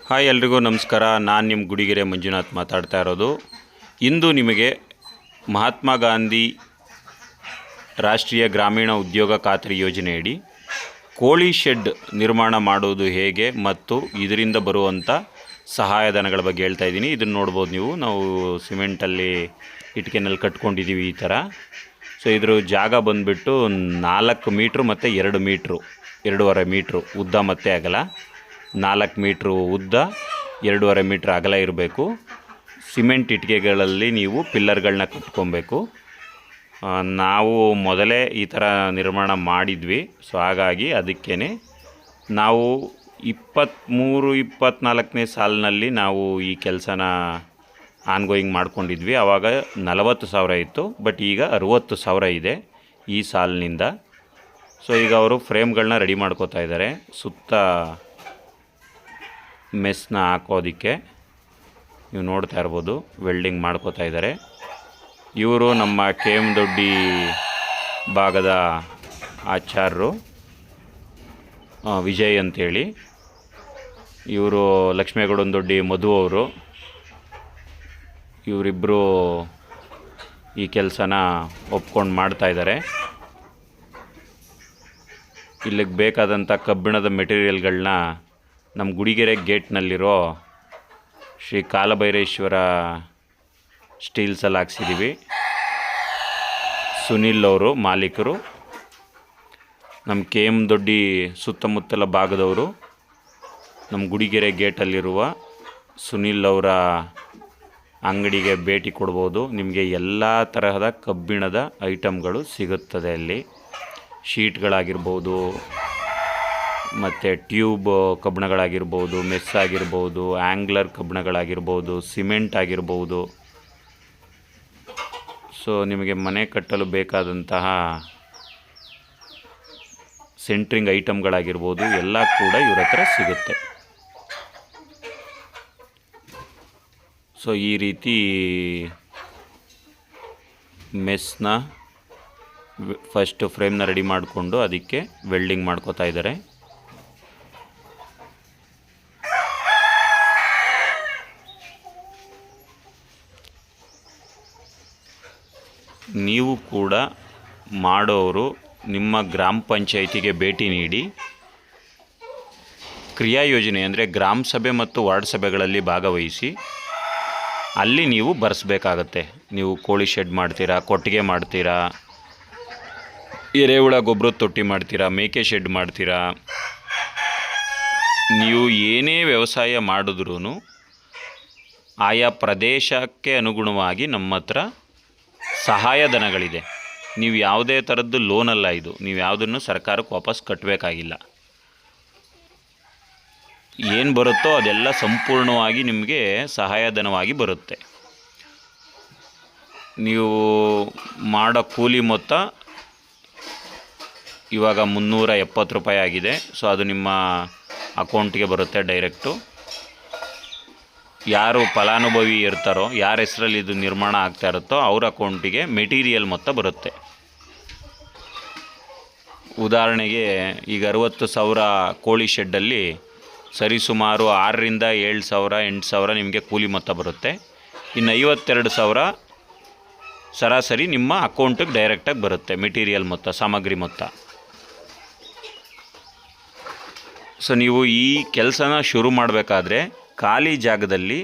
Hi ಎಲ್ರಿಗೂ ನಮಸ್ಕಾರ. ನಾನು ನಿಮ್ಮ ಗುಡಿಗೆರೆ ಮಂಜುನಾಥ್ ಮಾತಾಡ್ತಾ ಇರೋದು. ಇಂದು ನಿಮಗೆ ಮಹಾತ್ಮ ಗಾಂಧಿ ರಾಷ್ಟ್ರೀಯ ಗ್ರಾಮೀಣ ಉದ್ಯೋಗ ಖಾತ್ರಿ ಯೋಜನೆಯಡಿ ಕೋಳಿ ಶೆಡ್ ನಿರ್ಮಾಣ ಮಾಡುವುದು ಹೇಗೆ ಮತ್ತು ಇದರಿಂದ ಬರುವಂಥ ಸಹಾಯಧನಗಳ ಬಗ್ಗೆ ಹೇಳ್ತಾ ಇದ್ದೀನಿ. ಇದನ್ನು ನೋಡ್ಬೋದು ನೀವು. ನಾವು ಸಿಮೆಂಟಲ್ಲಿ ಇಟ್ಕೆನಲ್ಲಿ ಕಟ್ಕೊಂಡಿದ್ದೀವಿ ಈ ಥರ. ಸೊ ಇದ್ರ ಜಾಗ ಬಂದುಬಿಟ್ಟು 4 ಮೀಟ್ರು ಮತ್ತು 2 ಮೀಟ್ರು, 2.5 ಮೀಟ್ರು ಉದ್ದ ಮತ್ತು ಅಗಲ. 4 ಮೀಟ್ರು ಉದ್ದ, 2.5 ಮೀಟ್ರ್ ಅಗಲ ಇರಬೇಕು. ಸಿಮೆಂಟ್ ಇಟ್ಟಿಗೆಗಳಲ್ಲಿ ನೀವು ಪಿಲ್ಲರ್ಗಳನ್ನ ಕಟ್ಕೊಬೇಕು. ನಾವು ಮೊದಲೇ ಈ ಥರ ನಿರ್ಮಾಣ ಮಾಡಿದ್ವಿ. ಸೊ ಹಾಗಾಗಿ ಅದಕ್ಕೇ ನಾವು 23-24ನೇ ಸಾಲಿನಲ್ಲಿ ನಾವು ಈ ಕೆಲಸನ ಆನ್ಗೋಯಿಂಗ್ ಮಾಡ್ಕೊಂಡಿದ್ವಿ. ಆವಾಗ 40,000 ಇತ್ತು, ಬಟ್ ಈಗ 60,000 ಇದೆ ಈ ಸಾಲಿನಿಂದ. ಸೊ ಈಗ ಅವರು ಫ್ರೇಮ್ಗಳನ್ನ ರೆಡಿ ಮಾಡ್ಕೋತಾ ಇದ್ದಾರೆ ಸುತ್ತ ಮೆಸ್ನ ಹಾಕೋದಕ್ಕೆ. ನೀವು ನೋಡ್ತಾ ಇರ್ಬೋದು, ವೆಲ್ಡಿಂಗ್ ಮಾಡ್ಕೋತಾ ಇದ್ದಾರೆ. ಇವರು ನಮ್ಮ KM ದೊಡ್ಡಿ ಭಾಗದ ಆಚಾರ್ಯರು, ವಿಜಯ್ ಅಂತೇಳಿ. ಇವರು ಲಕ್ಷ್ಮೇಗೌಡನ ದೊಡ್ಡಿ ಮಧು ಅವರು. ಇವರಿಬ್ಬರು ಈ ಕೆಲಸನ ಒಪ್ಕೊಂಡು ಮಾಡ್ತಾಯಿದ್ದಾರೆ. ಇಲ್ಲಿಗೆ ಬೇಕಾದಂಥ ಕಬ್ಬಿಣದ ಮೆಟೀರಿಯಲ್ಗಳನ್ನ ನಮ್ಮ ಗುಡಿಗೆರೆ ಗೇಟ್ನಲ್ಲಿರೋ ಶ್ರೀ ಕಾಲಭೈರೇಶ್ವರ ಸ್ಟೀಲ್ಸಲ್ಲಿ ಹಾಕ್ಸಿದ್ದೀವಿ. ಸುನಿಲ್ ಅವರು ಮಾಲೀಕರು. ನಮ್ಮ KM ದೊಡ್ಡಿ ಸುತ್ತಮುತ್ತಲ ಭಾಗದವರು ನಮ್ಮ ಗುಡಿಗೆರೆ ಗೇಟಲ್ಲಿರುವ ಸುನಿಲ್ ಅವರ ಅಂಗಡಿಗೆ ಭೇಟಿ ಕೊಡ್ಬೋದು. ನಿಮಗೆ ಎಲ್ಲ ತರಹದ ಕಬ್ಬಿಣದ ಐಟಮ್ಗಳು ಸಿಗುತ್ತದೆ ಅಲ್ಲಿ. ಶೀಟ್ಗಳಾಗಿರ್ಬೋದು, ಮತ್ತು ಟ್ಯೂಬ್ ಕಬ್ಬಿಣಗಳಾಗಿರ್ಬೋದು, ಮೆಸ್ ಆಗಿರ್ಬೋದು, ಆ್ಯಂಗ್ಲರ್ ಕಬ್ಬಿಣಗಳಾಗಿರ್ಬೋದು, ಸಿಮೆಂಟ್ ಆಗಿರ್ಬೋದು. ಸೊ ನಿಮಗೆ ಮನೆ ಕಟ್ಟಲು ಬೇಕಾದಂತಹ ಸೆಂಟ್ರಿಂಗ್ ಐಟಮ್ಗಳಾಗಿರ್ಬೋದು, ಎಲ್ಲ ಕೂಡ ಇವ್ರ ಹತ್ರ ಸಿಗುತ್ತೆ. ಸೊ ಈ ರೀತಿ ಮೆಸ್ನ ಫಸ್ಟ್ ಫ್ರೇಮ್ನ ರೆಡಿ ಮಾಡಿಕೊಂಡು ಅದಕ್ಕೆ ವೆಲ್ಡಿಂಗ್ ಮಾಡ್ಕೋತಾ ಇದ್ದಾರೆ. ನೀವು ಕೂಡ ಮಾಡೋರು ನಿಮ್ಮ ಗ್ರಾಮ ಪಂಚಾಯಿತಿಗೆ ಭೇಟಿ ನೀಡಿ ಕ್ರಿಯಾ ಯೋಜನೆ ಅಂದರೆ ಗ್ರಾಮ ಸಭೆ ಮತ್ತು ವಾರ್ಡ್ ಸಭೆಗಳಲ್ಲಿ ಭಾಗವಹಿಸಿ ಅಲ್ಲಿ ನೀವು ಬರೆಸ್ಬೇಕಾಗತ್ತೆ. ನೀವು ಕೋಳಿ ಶೆಡ್ ಮಾಡ್ತೀರಾ, ಕೊಟ್ಟಿಗೆ ಮಾಡ್ತೀರಾ, ಎರೆಹುಳ ಗೊಬ್ಬರದ ತೊಟ್ಟಿ ಮಾಡ್ತೀರಾ, ಮೇಕೆ ಶೆಡ್ ಮಾಡ್ತೀರಾ, ನೀವು ಏನೇ ವ್ಯವಸಾಯ ಮಾಡಿದ್ರೂ ಆಯಾ ಪ್ರದೇಶಕ್ಕೆ ಅನುಗುಣವಾಗಿ ನಮ್ಮ ಹತ್ರ ಸಹಾಯಧನಗಳಿದೆ. ನೀವು ಯಾವುದೇ ಥರದ್ದು ಲೋನಲ್ಲ ಇದು. ನೀವು ಯಾವುದನ್ನು ಸರ್ಕಾರಕ್ಕೆ ವಾಪಸ್ ಕಟ್ಟಬೇಕಾಗಿಲ್ಲ. ಏನು ಬರುತ್ತೋ ಅದೆಲ್ಲ ಸಂಪೂರ್ಣವಾಗಿ ನಿಮಗೆ ಸಹಾಯಧನವಾಗಿ ಬರುತ್ತೆ. ನೀವು ಮಾಡೋ ಕೂಲಿ ಮೊತ್ತ ಇವಾಗ 370 ರೂಪಾಯಿ ಆಗಿದೆ. ಸೊ ಅದು ನಿಮ್ಮ ಅಕೌಂಟಿಗೆ ಬರುತ್ತೆ ಡೈರೆಕ್ಟು. ಯಾರು ಫಲಾನುಭವಿ ಇರ್ತಾರೋ, ಯಾರ ಹೆಸರಲ್ಲಿ ಇದು ನಿರ್ಮಾಣ ಆಗ್ತಾ ಇರುತ್ತೋ ಅವ್ರ ಅಕೌಂಟಿಗೆ ಮೆಟೀರಿಯಲ್ ಮೊತ್ತ ಬರುತ್ತೆ. ಉದಾಹರಣೆಗೆ ಈಗ 60,000 ಕೋಳಿ ಶೆಡ್ಡಲ್ಲಿ ಸರಿಸುಮಾರು 6,000 to 7,000 8,000 ನಿಮಗೆ ಕೂಲಿ ಮೊತ್ತ ಬರುತ್ತೆ. ಇನ್ನು 52,000 ಸರಾಸರಿ ನಿಮ್ಮ ಅಕೌಂಟಿಗೆ ಡೈರೆಕ್ಟಾಗಿ ಬರುತ್ತೆ ಮೆಟೀರಿಯಲ್ ಮೊತ್ತ, ಸಾಮಗ್ರಿ ಮೊತ್ತ. ಸೊ ನೀವು ಈ ಕೆಲಸನ ಶುರು ಮಾಡಬೇಕಾದ್ರೆ ಖಾಲಿ ಜಾಗದಲ್ಲಿ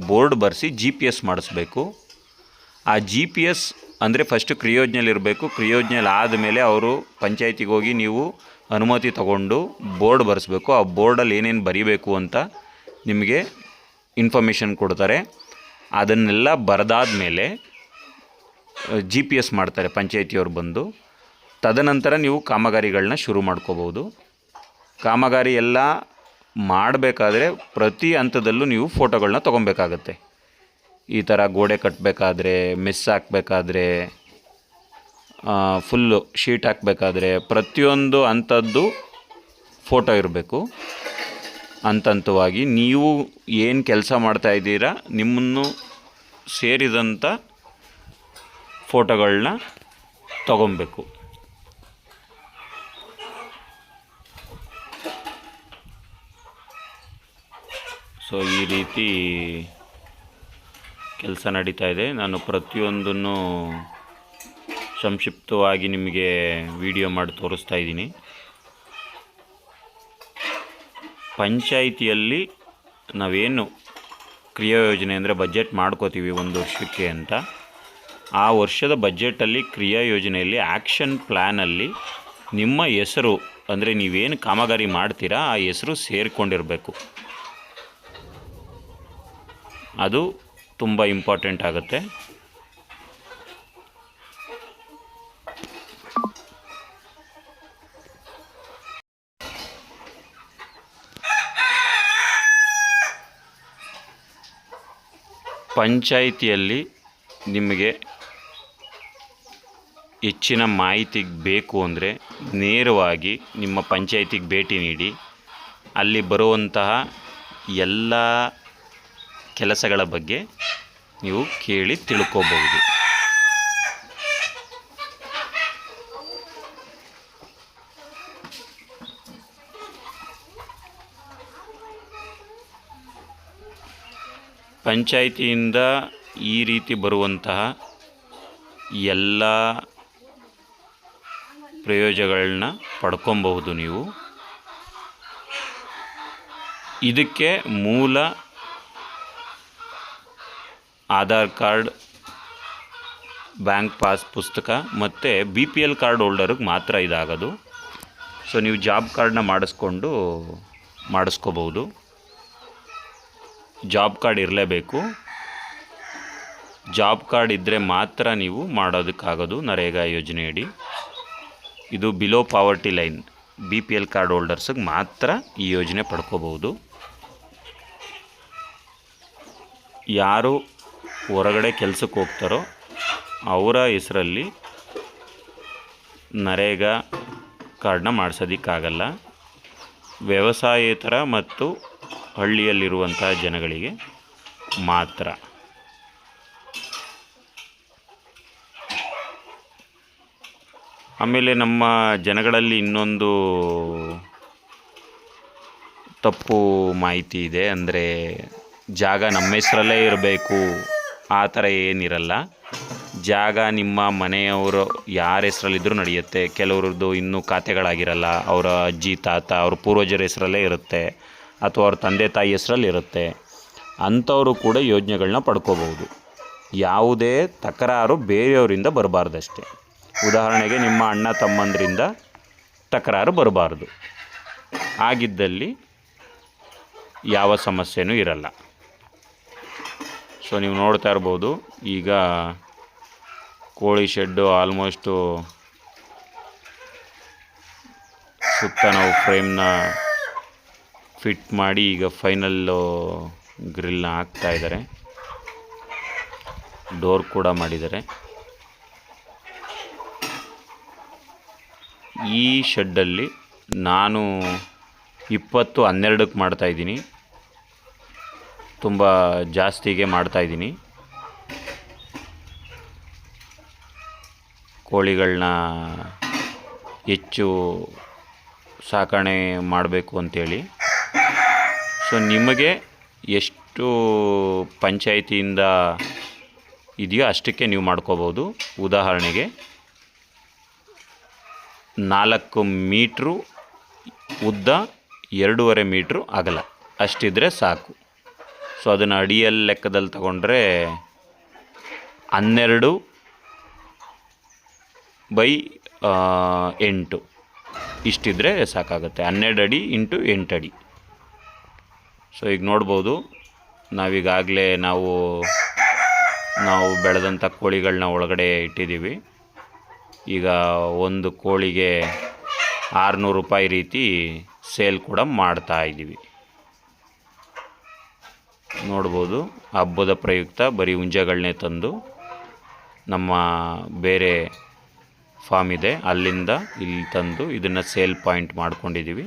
ಬೋರ್ಡ್ ಬರೆಸಿ GPS ಮಾಡಿಸ್ಬೇಕು. ಆ GPS ಅಂದರೆ ಫಸ್ಟು ಕ್ರಿಯೋಜ್ನಲ್ಲಿರಬೇಕು. ಕ್ರಿಯೋಜ್ನಲ್ಲಿ ಆದಮೇಲೆ ಅವರು ಪಂಚಾಯತಿಗೆ ಹೋಗಿ ನೀವು ಅನುಮತಿ ತಗೊಂಡು ಬೋರ್ಡ್ ಬರೆಸ್ಬೇಕು. ಆ ಬೋರ್ಡಲ್ಲಿ ಏನೇನು ಬರೀಬೇಕು ಅಂತ ನಿಮಗೆ ಇನ್ಫಾರ್ಮೇಷನ್ ಕೊಡ್ತಾರೆ. ಅದನ್ನೆಲ್ಲ ಬರೆದಾದ ಮೇಲೆ GPS ಮಾಡ್ತಾರೆ ಪಂಚಾಯತಿಯವ್ರು ಬಂದು. ತದನಂತರ ನೀವು ಕಾಮಗಾರಿಗಳನ್ನ ಶುರು ಮಾಡ್ಕೋಬೋದು. ಕಾಮಗಾರಿ ಎಲ್ಲ ಮಾಡಬೇಕಾದ್ರೆ ಪ್ರತಿ ಹಂತದಲ್ಲೂ ನೀವು ಫೋಟೋಗಳನ್ನ ತೊಗೊಬೇಕಾಗತ್ತೆ. ಈ ಥರ ಗೋಡೆ ಕಟ್ಟಬೇಕಾದ್ರೆ, ಮೆಸ್ ಹಾಕಬೇಕಾದ್ರೆ, ಫುಲ್ಲು ಶೀಟ್ ಹಾಕಬೇಕಾದ್ರೆ ಪ್ರತಿಯೊಂದು ಹಂತದ್ದು ಫೋಟೋ ಇರಬೇಕು. ಹಂತವಾಗಿ ನೀವು ಏನು ಕೆಲಸ ಮಾಡ್ತಾಯಿದ್ದೀರಾ ನಿಮ್ಮನ್ನು ಸೇರಿದಂಥ ಫೋಟೋಗಳನ್ನ ತೊಗೊಬೇಕು. ಸೊ ಈ ರೀತಿ ಕೆಲಸ ನಡೀತಾ ಇದೆ. ನಾನು ಪ್ರತಿಯೊಂದನ್ನು ಸಂಕ್ಷಿಪ್ತವಾಗಿ ನಿಮಗೆ ವಿಡಿಯೋ ಮಾಡಿ ತೋರಿಸ್ತಾ ಇದ್ದೀನಿ. ಪಂಚಾಯಿತಿಯಲ್ಲಿ ನಾವೇನು ಕ್ರಿಯಾ ಯೋಜನೆ ಅಂದರೆ ಬಜೆಟ್ ಮಾಡ್ಕೋತೀವಿ ಒಂದು ವರ್ಷಕ್ಕೆ ಅಂತ, ಆ ವರ್ಷದ ಬಜೆಟಲ್ಲಿ ಕ್ರಿಯಾ ಯೋಜನೆಯಲ್ಲಿ ಆ್ಯಕ್ಷನ್ ಪ್ಲ್ಯಾನಲ್ಲಿ ನಿಮ್ಮ ಹೆಸರು ಅಂದರೆ ನೀವೇನು ಕಾಮಗಾರಿ ಮಾಡ್ತೀರಾ ಆ ಹೆಸರು ಸೇರಿಕೊಂಡಿರಬೇಕು. ಅದು ತುಂಬ ಇಂಪಾರ್ಟೆಂಟ್ ಆಗುತ್ತೆ. ಪಂಚಾಯಿತಿಯಲ್ಲಿ ನಿಮಗೆ ಹೆಚ್ಚಿನ ಮಾಹಿತಿ ಬೇಕು ಅಂದರೆ ನೇರವಾಗಿ ನಿಮ್ಮ ಪಂಚಾಯಿತಿಗೆ ಭೇಟಿ ನೀಡಿ ಅಲ್ಲಿ ಬರುವಂತಹ ಎಲ್ಲ ಕೆಲಸಗಳ ಬಗ್ಗೆ ನೀವು ಕೇಳಿ ತಿಳ್ಕೋಬಹುದು. ಪಂಚಾಯಿತಿಯಿಂದ ಈ ರೀತಿ ಬರುವಂತಹ ಎಲ್ಲ ಪ್ರಯೋಜನಗಳನ್ನ ಪಡ್ಕೊಬಹುದು ನೀವು. ಇದಕ್ಕೆ ಮೂಲ ಆಧಾರ್ ಕಾರ್ಡ್, ಬ್ಯಾಂಕ್ ಪಾಸ್ ಪುಸ್ತಕ ಮತ್ತು BPL ಕಾರ್ಡ್ ಹೋಲ್ಡರ್ಗೆ ಮಾತ್ರ ಇದಾಗೋದು. ಸೊ ನೀವು ಜಾಬ್ ಕಾರ್ಡನ್ನ ಮಾಡಿಸ್ಕೋಬಹುದು. ಜಾಬ್ ಕಾರ್ಡ್ ಇರಲೇಬೇಕು. ಜಾಬ್ ಕಾರ್ಡ್ ಇದ್ದರೆ ಮಾತ್ರ ನೀವು ಮಾಡೋದಕ್ಕಾಗೋದು ನರೇಗಾ ಯೋಜನೆಯಡಿ. ಇದು below poverty line BPL card ಹೋಲ್ಡರ್ಸಿಗೆ ಮಾತ್ರ ಈ ಯೋಜನೆ ಪಡ್ಕೋಬಹುದು. ಯಾರು ಹೊರಗಡೆ ಕೆಲಸಕ್ಕೆ ಹೋಗ್ತಾರೋ ಅವರ ಹೆಸರಲ್ಲಿ ನರೇಗಾ ಕಾರ್ಡನ್ನ ಮಾಡಿಸೋದಕ್ಕಾಗಲ್ಲ. ವ್ಯವಸಾಯೇತರ ಮತ್ತು ಹಳ್ಳಿಯಲ್ಲಿರುವಂಥ ಜನಗಳಿಗೆ ಮಾತ್ರ. ಆಮೇಲೆ ನಮ್ಮ ಜನಗಳಲ್ಲಿ ಇನ್ನೊಂದು ತಪ್ಪು ಮಾಹಿತಿ ಇದೆ. ಅಂದರೆ ಜಾಗ ನಮ್ಮ ಹೆಸರಲ್ಲೇ ಇರಬೇಕು, ಆ ಥರ ಏನಿರಲ್ಲ. ಜಾಗ ನಿಮ್ಮ ಮನೆಯವರು ಯಾರ ಹೆಸರಲ್ಲಿದ್ದರೂ ನಡೆಯುತ್ತೆ. ಕೆಲವ್ರದ್ದು ಇನ್ನೂ ಖಾತೆಗಳಾಗಿರಲ್ಲ, ಅವರ ಅಜ್ಜಿ ತಾತ ಅವ್ರ ಪೂರ್ವಜರ ಹೆಸರಲ್ಲೇ ಇರುತ್ತೆ, ಅಥವಾ ಅವ್ರ ತಂದೆ ತಾಯಿ ಹೆಸರಲ್ಲಿ ಇರುತ್ತೆ. ಅಂಥವರು ಕೂಡ ಯೋಜನೆಗಳನ್ನ ಪಡ್ಕೋಬಹುದು. ಯಾವುದೇ ತಕರಾರು ಬೇರೆಯವರಿಂದ ಬರಬಾರ್ದಷ್ಟೇ. ಉದಾಹರಣೆಗೆ ನಿಮ್ಮ ಅಣ್ಣ ತಮ್ಮಂದರಿಂದ ತಕರಾರು ಬರಬಾರ್ದು. ಆಗಿದ್ದಲ್ಲಿ ಯಾವ ಸಮಸ್ಯೆನೂ ಇರಲ್ಲ. ಸೊ ನೀವು ನೋಡ್ತಾ ಇರ್ಬೋದು, ಈಗ ಕೋಳಿ ಶೆಡ್ಡು ಆಲ್ಮೋಸ್ಟು ಸುತ್ತ ನಾವು ಫ್ರೇಮ್ನ ಫಿಟ್ ಮಾಡಿ ಈಗ ಫೈನಲ್ಲು ಗ್ರಿಲ್ನ ಹಾಕ್ತಾಯಿದ್ದಾರೆ. ಡೋರ್ ಕೂಡ ಮಾಡಿದ್ದಾರೆ. ಈ ಶೆಡ್ಡಲ್ಲಿ ನಾನು 20-12ಕ್ಕೆ ಮಾಡ್ತಾಯಿದ್ದೀನಿ. ತುಂಬ ಜಾಸ್ತಿಗೆ ಮಾಡ್ತಾಯಿದ್ದೀನಿ. ಕೋಳಿಗಳನ್ನ ಹೆಚ್ಚು ಸಾಕಣೆ ಮಾಡಬೇಕು ಅಂಥೇಳಿ. ಸೊ ನಿಮಗೆ ಎಷ್ಟು ಪಂಚಾಯಿತಿಯಿಂದ ಇದೆಯೋ ಅಷ್ಟಕ್ಕೆ ನೀವು ಮಾಡ್ಕೋಬೋದು. ಉದಾಹರಣೆಗೆ 4 ಮೀಟ್ರು ಉದ್ದ, 2.5 ಮೀಟ್ರು ಅಗಲ ಅಷ್ಟಿದ್ರೆ ಸಾಕು. ಸೊ ಅದನ್ನು ಅಡಿಯಲ್ಲಿ ಲೆಕ್ಕದಲ್ಲಿ ತಗೊಂಡ್ರೆ 12/8 ಇಷ್ಟಿದ್ರೆ ಸಾಕಾಗುತ್ತೆ. 12 ಅಡಿ ಇಂಟು 8 ಅಡಿ. ಸೊ ಈಗ ನೋಡ್ಬೋದು, ನಾವೀಗಾಗಲೇ ನಾವು ಬೆಳೆದಂಥ ಕೋಳಿಗಳನ್ನ ಒಳಗಡೆ ಇಟ್ಟಿದ್ದೀವಿ. ಈಗ ಒಂದು ಕೋಳಿಗೆ 600 ರೂಪಾಯಿ ರೀತಿ ಸೇಲ್ ಕೂಡ ಮಾಡ್ತಾಯಿದ್ದೀವಿ. ನೋಡ್ಬೋದು, ಹಬ್ಬದ ಪ್ರಯುಕ್ತ ಬರೀ ಹುಂಜಗಳನ್ನೇ ತಂದು ನಮ್ಮ ಬೇರೆ ಫಾರ್ಮ್ ಇದೆ ಅಲ್ಲಿಂದ ಇಲ್ಲಿ ತಂದು ಇದನ್ನು ಸೇಲ್ ಪಾಯಿಂಟ್ ಮಾಡ್ಕೊಂಡಿದ್ದೀವಿ.